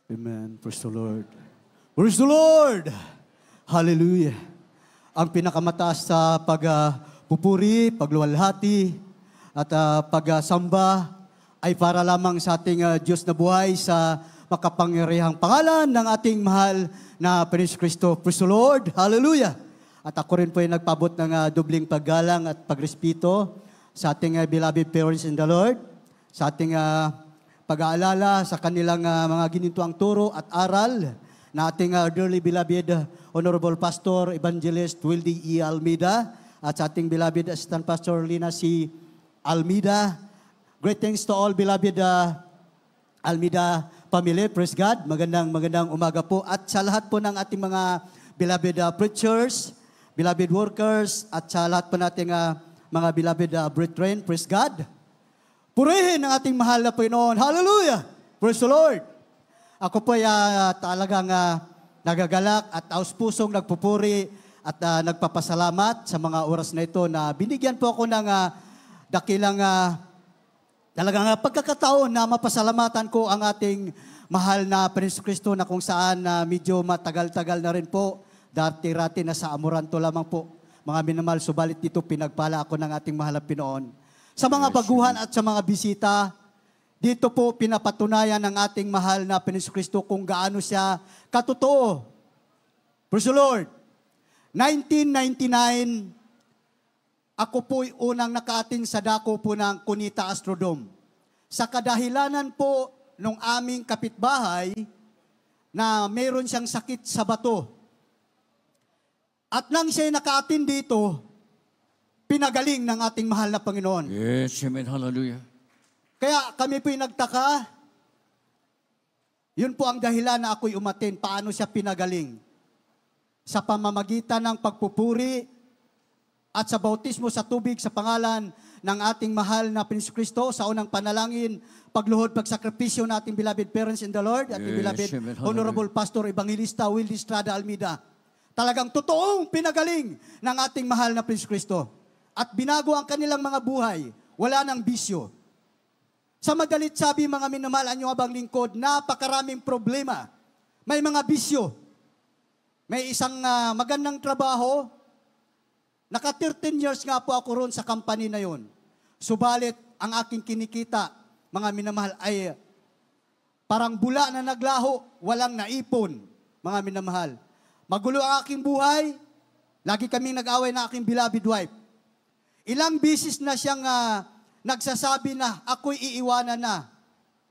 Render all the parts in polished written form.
Amen. Praise the Lord. Praise the Lord! Hallelujah. Ang pinakamataas sa pagpupuri, pagluwalhati, at pagsamba ay para lamang sa ating Diyos na buhay sa makapangyarihang pangalan ng ating mahal na Panginoong Kristo. Praise the Lord! Hallelujah! At ako rin po ay nagpabot ng dubling paggalang at pagrespeto sa ating beloved parents in the Lord, sa ating pag-aalala sa kanilang mga ginintuang turo at aral na ating dearly beloved Honorable Pastor Evangelist Wildy E. Almeida at sa ating beloved Assistant Pastor Lina C. Almeida. Greetings to all beloved Almeida family. Praise God. Magandang umaga po. At sa lahat po ng ating mga beloved preachers, beloved workers, at sa lahat po nating mga beloved brethren. Praise God. Purihin ang ating mahal na Panginoon. Hallelujah! Praise the Lord! Ako po ay talagang nagagalak at aus-pusong nagpupuri at nagpapasalamat sa mga oras na ito na binigyan po ako ng dakilang talagang pagkakataon na mapasalamatan ko ang ating mahal na Panginoon Kristo na kung saan medyo matagal-tagal na rin po. Dati-rati na sa Amoranto lamang po. Mga minamahal, subalit dito pinagpala ako ng ating mahal na Panginoon. Sa mga baguhan at sa mga bisita, dito po pinapatunayan ng ating mahal na Panginoon Kristo kung gaano siya katotoo. Praise the Lord. 1999, ako po'y unang nakaating sa dako po ng Cunita Astrodome. Sa kadahilanan po nung aming kapitbahay na mayroon siyang sakit sa bato. At nang siya'y nakaatin dito, pinagaling ng ating mahal na Panginoon. Yes, amen, hallelujah. Kaya kami po'y nagtaka. Yun po ang dahilan na ako'y umatin. Paano siya pinagaling? Sa pamamagitan ng pagpupuri at sa bautismo sa tubig sa pangalan ng ating mahal na Panginoon Kristo, sa unang panalangin, pagluhod, pagsakripisyo ng ating beloved parents in the Lord, ating beloved amen, Honorable Pastor Evangelista Wildy Estrada Almeida. Talagang totoong pinagaling ng ating mahal na Panginoon Kristo. At binago ang kanilang mga buhay. Wala nang bisyo. Sa madalit sabi, mga minamahal, ang abang lingkod, napakaraming problema. May mga bisyo. May isang magandang trabaho. Naka 13 years nga po ako roon sa company na yon. Subalit, ang aking kinikita, mga minamahal, ay parang bula na naglaho, walang naipon, mga minamahal. Magulo ang aking buhay. Lagi kaming nag-away na aking beloved wife. Ilang bisis na siyang nagsasabi na ako'y iiwanan na.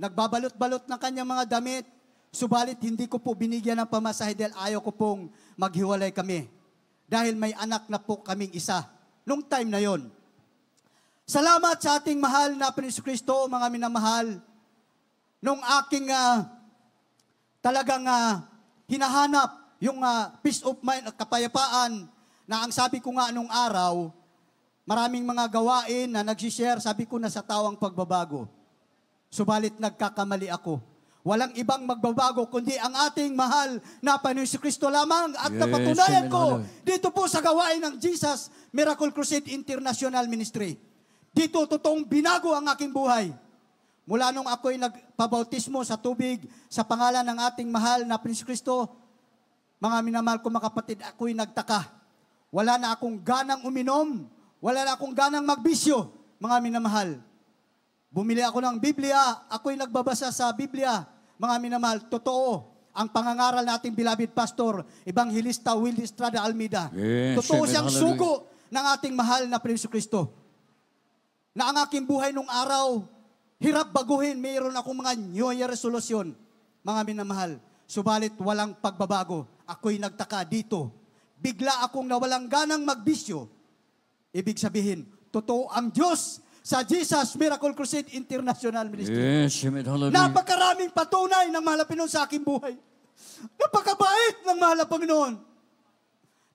Nagbabalot-balot ng kanyang mga damit, subalit hindi ko po binigyan ng pamasahe dahil ayaw ko pong maghiwalay kami. Dahil may anak na po kaming isa. Nung time na yon. Salamat sa ating mahal na Panginoon Kristo, mga minamahal. Nung aking talagang hinahanap yung peace of mind at kapayapaan na ang sabi ko nga nung araw, maraming mga gawain na nagsishare, sabi ko na sa tawang pagbabago. Subalit nagkakamali ako. Walang ibang magbabago kundi ang ating mahal na Panginoon Kristo lamang. At napatunayan ko dito po sa gawain ng Jesus Miracle Crusade International Ministry. Dito totoong binago ang aking buhay. Mula nung ako'y nagpabautismo sa tubig sa pangalan ng ating mahal na Panginoon Kristo, mga minamahal ko mga kapatid, ako'y nagtaka. Wala na akong ganang uminom. Wala na akong ganang magbisyo, mga minamahal. Bumili ako ng Biblia, ako'y nagbabasa sa Biblia, mga minamahal. Totoo, ang pangangaral nating beloved Pastor, Evangelista Wildy Estrada Almeida. Yes, totoo amen, siyang hallelujah. sugo ng ating mahal na Panginoon Kristo. Na ang aking buhay nung araw, hirap baguhin, mayroon akong mga New Year resolution, mga minamahal. Subalit walang pagbabago. Ako'y nagtaka dito. Bigla akong nawalang ganang magbisyo. Ibig sabihin, totoo ang Diyos sa Jesus Miracle Crusade International Ministry. Yes, amen, hallelujah. Napakaraming patunay ng mahal na Panginoon sa aking buhay. Napakabait ng mahal na Panginoon.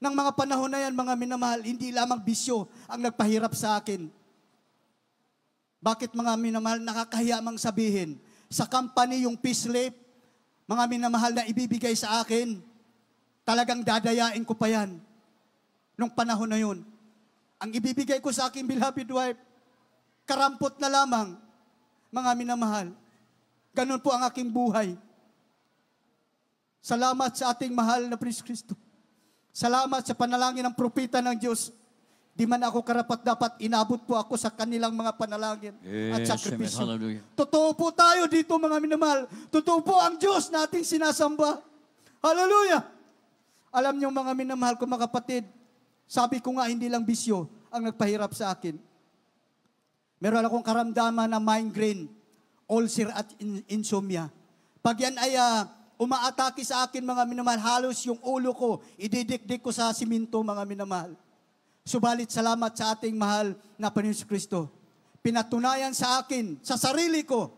Nang mga panahon na yan, mga minamahal, hindi lamang bisyo ang nagpahirap sa akin. Bakit mga minamahal, nakakahiya mang sabihin, sa company yung peace slip, mga minamahal na ibibigay sa akin, talagang dadayain ko pa yan. Nung panahon na yun. Ang ibibigay ko sa aking beloved wife, karampot na lamang, mga minamahal. Ganun po ang aking buhay. Salamat sa ating mahal na Prince Kristo. Salamat sa panalangin ng propeta ng Diyos. Di man ako karapat dapat, inabot po ako sa kanilang mga panalangin at Yes, amen. sakripisyo. Hallelujah. Totoo po tayo dito mga minamahal. Totoo po ang Diyos na ating sinasamba. Hallelujah! Alam niyo mga minamahal ko mga kapatid, sabi ko nga hindi lang bisyo ang nagpahirap sa akin. Meron akong karamdaman na migraine, ulcer at insomnia. Pag yan ay umaatake sa akin mga minamahal, halos yung ulo ko, ididikdik ko sa siminto mga minamahal. Subalit salamat sa ating mahal na Panginoon Kristo. Pinatunayan sa akin, sa sarili ko,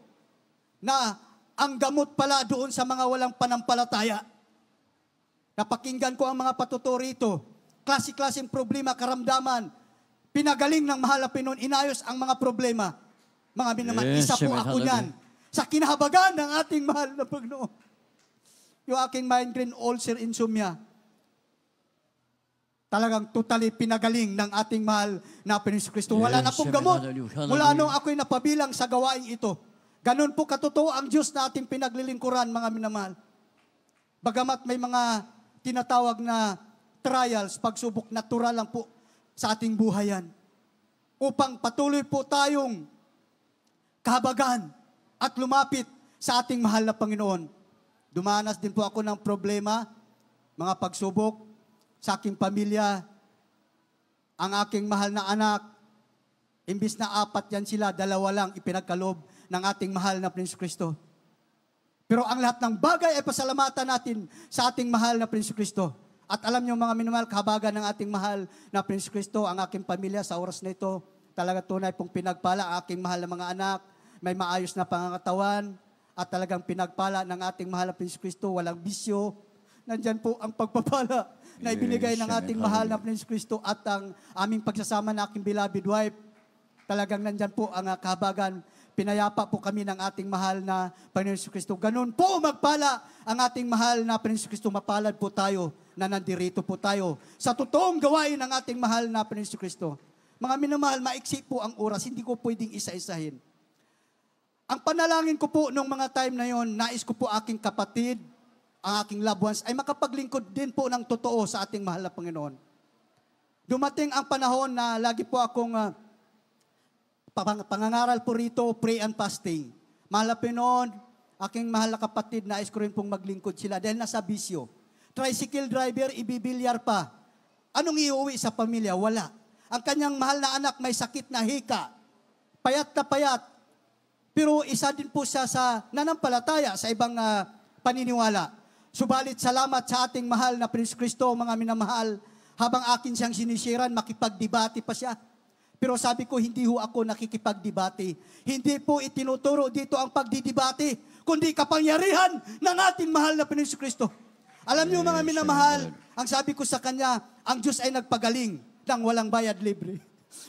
na ang gamot pala doon sa mga walang panampalataya. Napakinggan ko ang mga patuturo rito, klase-klaseng problema, karamdaman, pinagaling ng mahal na Panginoon, inayos ang mga problema. Mga minamahal, Yes, isa po amen. ako niyan. Sa kinahabagan ng ating mahal na Panginoon. Yung aking migraine, ulcer, insomnia, talagang totally pinagaling ng ating mahal na Panginoon Kristo. Wala na Yes, pong amen. gamot. Hallelujah. Mula nung ako'y napabilang sa gawain ito. Ganon po katotoo ang Diyos na ating pinaglilingkuran, mga minamahal. Bagamat may mga tinatawag na trials, pagsubok, natural lang po sa ating buhayan. Upang patuloy po tayong kahabagan at lumapit sa ating mahal na Panginoon. Dumanas din po ako ng problema, mga pagsubok, sa aking pamilya, ang aking mahal na anak, imbis na 4 yan sila, 2 lang ipinagkalob ng ating mahal na Prince Kristo. Pero ang lahat ng bagay ay pasalamatan natin sa ating mahal na Prince Kristo. At alam niyo mga minamahal, kahabagan ng ating mahal na Prince Kristo, ang aking pamilya sa oras na ito, talaga tunay pong pinagpala ang aking mahal na mga anak, may maayos na pangangatawan, at talagang pinagpala ng ating mahal na Prince Kristo, walang bisyo. Nandyan po ang pagpapala na ibinigay ng ating mahal na Prince Kristo at ang aming pagsasama ng aking beloved wife. Talagang nandyan po ang kahabagan. Pinayapa po kami ng ating mahal na Panginoon Kristo. Ganun po magpala ang ating mahal na Panginoon Kristo. Mapalad po tayo na nandirito po tayo sa totoong gawain ng ating mahal na Panginoon Kristo. Mga minamahal, maiksi po ang oras. Hindi ko pwedeng isa-isahin. Ang panalangin ko po nung mga time na yon, nais ko po aking kapatid, ang aking loved ones, ay makapaglingkod din po ng totoo sa ating mahal na Panginoon. Dumating ang panahon na lagi po akong pangangaral po rito, pray and fasting. Mahal na Panginoon, aking mahal na kapatid, nais ko rin pong maglingkod sila dahil nasa bisyo. Tricycle driver, ibibilyar pa. Anong iuwi sa pamilya? Wala. Ang kanyang mahal na anak may sakit na hika. Payat na payat. Pero isa din po siya sa nanampalataya sa ibang paniniwala. Subalit salamat sa ating mahal na Prince Kristo, mga minamahal, habang akin siyang sinisiran, makipagdebate pa siya. Pero sabi ko, hindi ho ako nakikipagdebate. Hindi po itinuturo dito ang pagdidebate, kundi kapangyarihan ng ating mahal na Prince Kristo. Alam niyo mga minamahal, ang sabi ko sa kanya, ang Diyos ay nagpagaling ng walang bayad libre.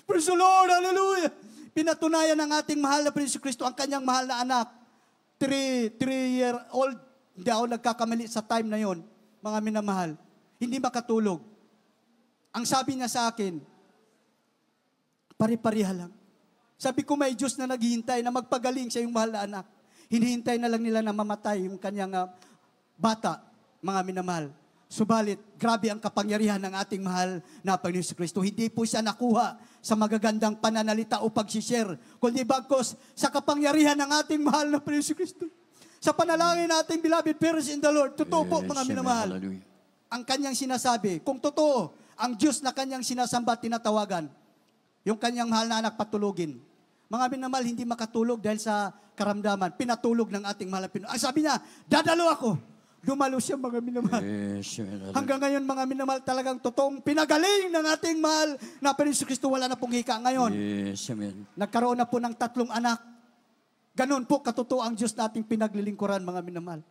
Praise the Lord, hallelujah! Pinatunayan ng ating mahal na Prince Kristo ang kanyang mahal na anak, 3-year-old. Hindi ako nagkakamali sa time na yon, mga minamahal. Hindi makatulog. Ang sabi niya sa akin, pare-pareha lang. Sabi ko may Diyos na naghihintay na magpagaling sa iyong mahal na anak. Hinihintay na lang nila na mamatay yung kanyang bata, mga minamahal. Subalit, grabe ang kapangyarihan ng ating mahal na Panginoon Kristo. Hindi po siya nakuha sa magagandang pananalita o pag-share, kundi bagkos sa kapangyarihan ng ating mahal na Panginoon Kristo. Sa panalangin nating beloved parents in the Lord, totoo po mga minamahal. Ang kanyang sinasabi, kung totoo, ang Diyos na kanyang sinasamba at tinatawagan, yung kanyang mahal na anak patulugin. Mga minamahal, hindi makatulog dahil sa karamdaman. Pinatulog ng ating mahal na Panginoon. Ang sabi niya, dadalo ako. Dumalo siya mga minamahal. Hanggang ngayon mga minamahal, talagang totoong pinagaling ng ating mahal na Panginoon Kristo. Wala na pong hika ngayon. Yes, amen. Nagkaroon na po ng 3 anak. Ganon po katotoo ang Diyos nating pinaglilingkuran, mga minamahal.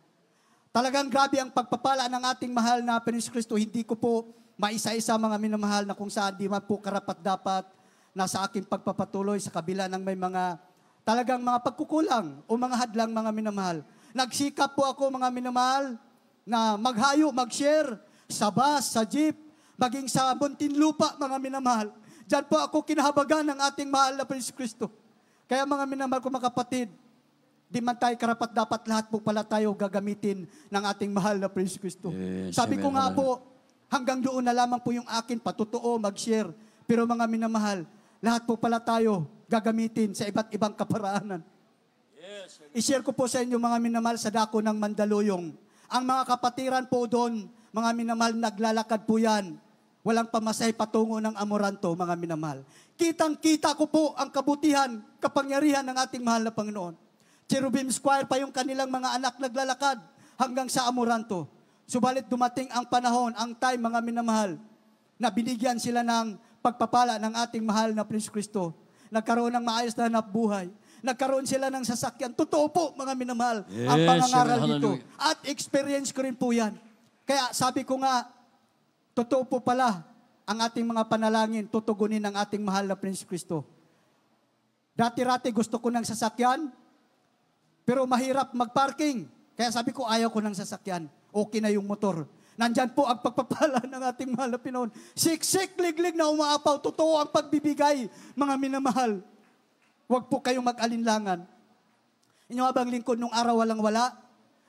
Talagang grabe ang pagpapala ng ating mahal na Panginoon Kristo. Hindi ko po maisa-isa mga minamahal na kung saan di man po karapat-dapat nasa aking pagpapatuloy sa kabila ng may mga talagang mga pagkukulang o mga hadlang, mga minamahal. Nagsikap po ako mga minamahal na maghayo, mag-share sa bus, sa jeep, maging sa Muntinlupa, mga minamahal. Diyan po ako kinahabagan ng ating mahal na Panginoon Kristo. Kaya mga minamahal ko mga kapatid, Di man tayo karapat dapat lahat po pala tayo gagamitin ng ating mahal na Prince Kristo. Yes, Sabi ko amen, nga hallelujah. po, hanggang doon na lamang po yung akin, patotoo, mag-share. Pero mga minamahal, lahat po pala tayo gagamitin sa iba't ibang kaparaanan. I-share ko po sa inyo mga minamahal sa dako ng Mandaluyong. Ang mga kapatiran po doon, mga minamahal, naglalakad po yan. Walang pamasahe patungo ng Amoranto, mga minamahal. Kitang-kita ko po ang kabutihan, kapangyarihan ng ating mahal na Panginoon. Cherubim Square pa yung kanilang mga anak naglalakad hanggang sa Amoranto. Subalit dumating ang panahon, ang time, mga minamahal, na binigyan sila ng pagpapala ng ating mahal na Prince Kristo. Nagkaroon ng maayos na hanap buhay. Nagkaroon sila ng sasakyan. Totoo po, mga minamahal, ang Yes, pangangaral amen, dito. hallelujah. At experience ko rin po yan. Kaya sabi ko nga, totoo po pala ang ating mga panalangin, tutugunin ng ating mahal na Prince Kristo. Dati-rati gusto ko ng sasakyan, pero mahirap mag-parking. Kaya sabi ko, ayaw ko ng sasakyan. Okay na yung motor. Nandyan po ang pagpapala ng ating mahal na Pinoon. Siksik, liglig na umaapaw. Totoo ang pagbibigay, mga minamahal. Huwag po kayong mag-alinlangan. Inyong abang lingkod nung araw walang wala,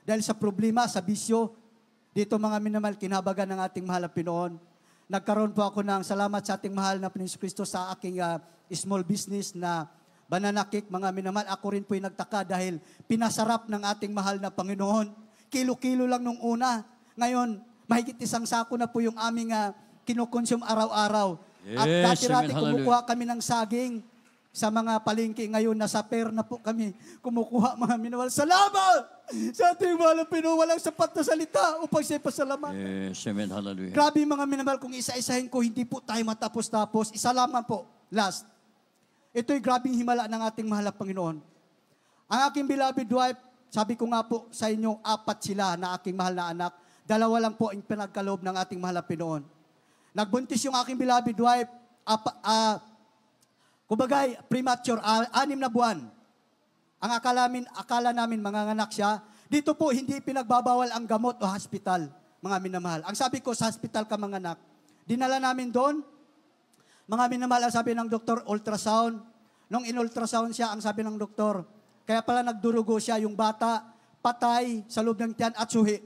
dahil sa problema, sa bisyo, dito mga minamahal, kinabagan ng ating mahal na Pinoon. Nagkaroon po ako ng salamat sa ating mahal na Prince Kristo sa aking small business na banana cake, mga minamahal. Ako rin po'y nagtaka dahil pinasarap ng ating mahal na Panginoon. Kilo-kilo lang nung una. Ngayon, mahigit isang sako na po yung aming kinukonsume araw-araw. At Yes, dati-rati amen, hallelujah. kumukuha kami ng saging sa mga palengke. Ngayon, nasa pair na po kami kumukuha, mga minamahal. Salamat sa ating mahal na Panginoon. Walang sapat na salita upang siya pasalamat. Yes, amen, hallelujah. Grabe mga minamahal, kung isa-isahin ko, hindi po tayo matapos-tapos. Isa lamang po, last. Ito'y grabing himala ng ating mahal na Panginoon. Ang aking beloved wife, sabi ko nga po sa inyo, 4 sila na aking mahal na anak. 2 lang po ang pinagkaloob ng ating mahal na Panginoon. Nagbuntis yung aking beloved wife, kumbaga premature, 6 na buwan. Ang akala namin manganganak siya. Dito po, hindi pinagbabawal ang gamot o hospital, mga minamahal. Ang sabi ko, sa hospital ka manganak. Dinala namin doon. Mga minamahal, ang sabi ng doktor, ultrasound. Nung in-ultrasound siya, ang sabi ng doktor, kaya pala nagdurugo siya, yung bata, patay sa loob ng tiyan at suhi.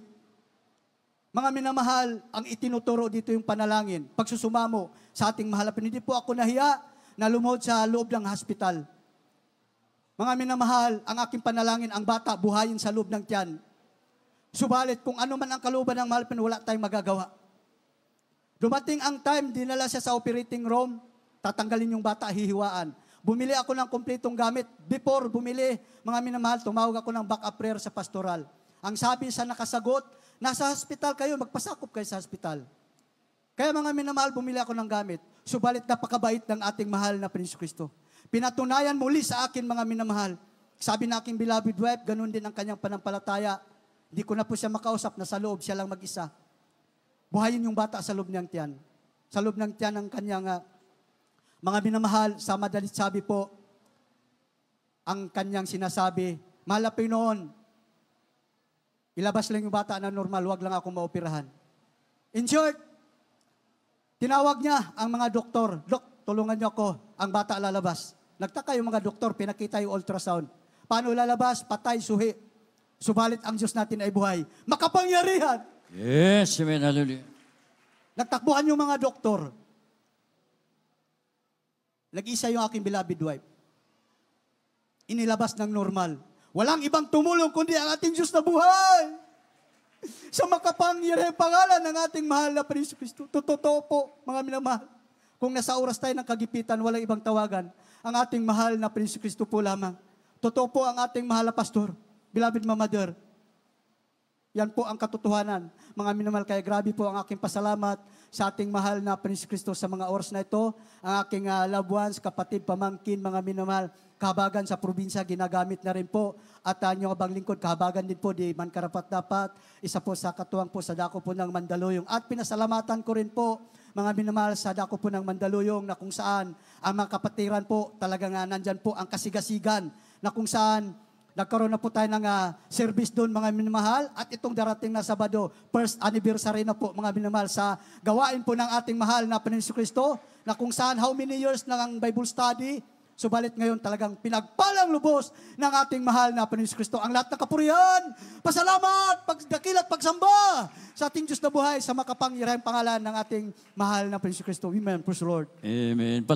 Mga minamahal, ang itinuturo dito yung panalangin, pagsusumamo sa ating mahal na Panginoon. Hindi po ako nahiya na lumuhod sa loob ng hospital. Mga minamahal, ang aking panalangin, ang bata, buhayin sa loob ng tiyan. Subalit, kung ano man ang kalooban ng mahal na Panginoon, wala tayong magagawa. Dumating ang time, dinala siya sa operating room, tatanggalin yung bata, hihiwaan. Bumili ako ng kumpletong gamit. Before bumili, mga minamahal, tumawag ako ng backup prayer sa pastoral. Ang sabi sa nakasagot, nasa hospital kayo, magpasakop kayo sa hospital. Kaya mga minamahal, bumili ako ng gamit. Subalit napakabait ng ating mahal na Prince Kristo. Pinatunayan muli sa akin, mga minamahal. Sabi na aking beloved wife, ganun din ang kanyang panampalataya. Hindi ko na po siya makausap, nasa loob siya lang mag-isa. Buhayin yung bata sa loob niyang tiyan. Sa loob ng tiyan ng kanyang mga minamahal, sa madalit sabi po, ang kanyang sinasabi, mahal na Panginoon, ilabas lang yung bata na normal, wag lang ako maoperahan. In short, tinawag niya ang mga doktor, Dok, tulungan niyo ako, ang bata lalabas. Nagtaka yung mga doktor, pinakita yung ultrasound. Paano lalabas? Patay, suhi. Subalit ang Diyos natin ay buhay. Makapangyarihan! Yes, amen, hallelujah. Nagtakbuhan yung mga doktor. Nag-isa yung aking beloved wife. Inilabas ng normal. Walang ibang tumulong kundi ang ating Diyos na buhay. Sa makapangyarihang pangalan ng ating mahal na Prince Kristo. Totoo po, mga minamahal. Kung nasa oras tayo ng kagipitan, walang ibang tawagan. Ang ating mahal na Prince Kristo po lamang. Totoo po ang ating mahal na pastor. Beloved Mama Mother. Yan po ang katotohanan. Mga minamahal, kaya grabe po ang aking pasalamat sa ating mahal na Prince Kristo sa mga oras na ito. Ang aking loved ones, kapatid, pamangkin, mga minamahal, kahabagan sa probinsya, ginagamit na rin po. At inyong abang lingkod, kahabagan din po, di man karapat dapat. Isa po sa katuwang po sa dako po ng Mandaluyong. At pinasalamatan ko rin po, mga minamahal, sa dako po ng Mandaluyong na kung saan ang mga kapatiran po, talagang nandyan po ang kasigasigan na kung saan nagkaroon na po tayo ng service doon, mga minamahal. At itong darating na Sabado, first anniversary na po, mga minamahal, sa gawain po ng ating mahal na Panginoon Kristo, na kung saan how many years na ang Bible study, Subalit ngayon talagang pinagpalang lubos ng ating mahal na Panginoon Kristo ang lahat ng kapurihan, pasalamat, pagdakilat, pagsamba sa ating Diyos na buhay sa makapangyarihang pangalan ng ating mahal na Panginoon Kristo. Amen. Praise the Lord. Amen.